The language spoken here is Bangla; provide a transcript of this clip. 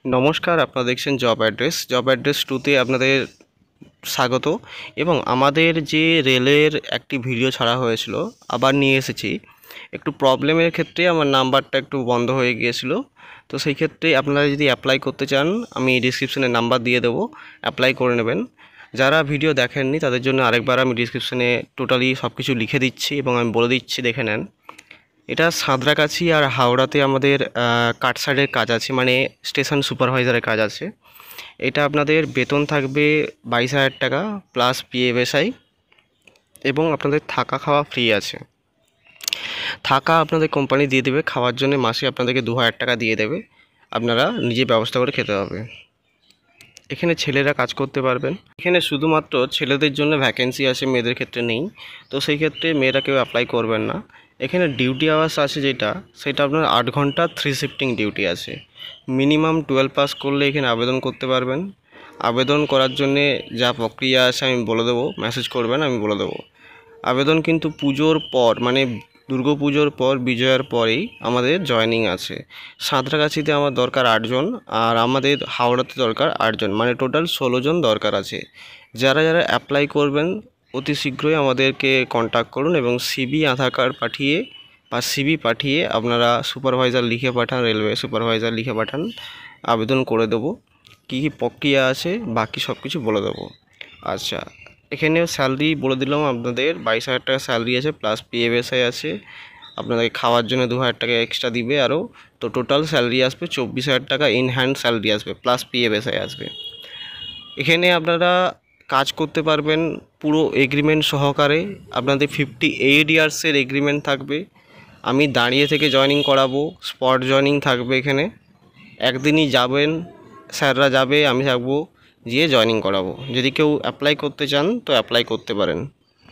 নমস্কার, আপনারা দেখছেন জব অ্যাড্রেস 2তে আপনাদের স্বাগত। এবং আমাদের যে রেলের একটি ভিডিও ছাড়া হয়েছিল আবার নিয়ে এসেছি। একটু প্রবলেমের ক্ষেত্রে আমার নাম্বারটা একটু বন্ধ হয়ে গিয়েছিল, তো সেই ক্ষেত্রে আপনারা যদি অ্যাপ্লাই করতে চান আমি ডিসক্রিপশনে নাম্বার দিয়ে দেবো, অ্যাপ্লাই করে নেবেন। যারা ভিডিও দেখেননি তাদের জন্য আরেকবার আমি ডিসক্রিপশনে টোটালি সব কিছু লিখে দিচ্ছি এবং আমি বলে দিচ্ছি, দেখে নেন। এটা সাঁতরাগাছি আর হাওড়াতে আমাদের কাটসাইডের কাজ আছে, মানে স্টেশন সুপারভাইজারের কাজ আছে। এটা আপনাদের বেতন থাকবে 22,000 টাকা প্লাস পিএফএসআই, এবং আপনাদের থাকা খাওয়া ফ্রি আছে। থাকা আপনাদের কোম্পানি দিয়ে দেবে, খাওয়ার জন্য মাসে আপনাদেরকে 2,000 টাকা দিয়ে দেবে, আপনারা নিজে ব্যবস্থা করে খেতে হবে। এখানে ছেলেরা কাজ করতে পারবেন। এখানে শুধুমাত্র ছেলেদের জন্য ভ্যাকেন্সি আছে, মেয়েদের ক্ষেত্রে নেই, তো সেই ক্ষেত্রে মেয়েরা কেউ অ্যাপ্লাই করবেন না। এখানে ডিউটি আওয়ার্স আছে সেটা আপনার 8 ঘন্টা 3 শিফটিং ডিউটি আছে। মিনিমাম 12 পাস করলে এখানে আবেদন করতে পারবেন। আবেদন করার জন্যে যা প্রক্রিয়া আছে আমি বলে দেবো, মেসেজ করবেন, আমি বলে দেবো। আবেদন কিন্তু পুজোর পর, মানে দুর্গা পুজোর পর, বিজয়ার পরেই আমাদের জয়েনিং আছে। সাঁতরাগাছিতে আমার দরকার 8 জন, আর আমাদের হাওড়াতে দরকার 8 জন, মানে টোটাল 16 জন দরকার আছে। যারা যারা অ্যাপ্লাই করবেন অতি শীঘ্রই আমাদেরকে কন্ট্যাক্ট করুন এবং সিবি আধার কার্ড পাঠিয়ে বা সিবি পাঠিয়ে আপনারা সুপারভাইজার লিখে পাঠান, রেলওয়ে সুপারভাইজার লিখে পাঠান, আবেদন করে দেবো। কী কী প্রক্রিয়া আছে বাকি সব কিছু বলে দেবো। আচ্ছা, এখানে স্যালারি বলে দিলাম, আপনাদের 22,000 টাকা স্যালারি আছে প্লাস পিএফএসআই আছে। আপনাদের খাওয়ার জন্য 2,000 টাকা এক্সট্রা দিবে আরও, তো টোটাল স্যালারি আসবে 24,000 টাকা ইন হ্যান্ড স্যালারি আসবে, প্লাস পিএফএসআই আসবে। এখানে আপনারা কাজ করতে পারবেন পুরো এগ্রিমেন্ট সহকারে। আপনাদের 58 ইয়ার্সের এগ্রিমেন্ট থাকবে। আমি দাঁড়িয়ে থেকে জয়েনিং করাবো, স্পট জয়েনিং থাকবে। এখানে একদিনই যাবেন, স্যাররা যাবে, আমি থাকবো, গিয়ে জয়েনিং করাবো। যদি কেউ অ্যাপ্লাই করতে চান তো অ্যাপ্লাই করতে পারেন।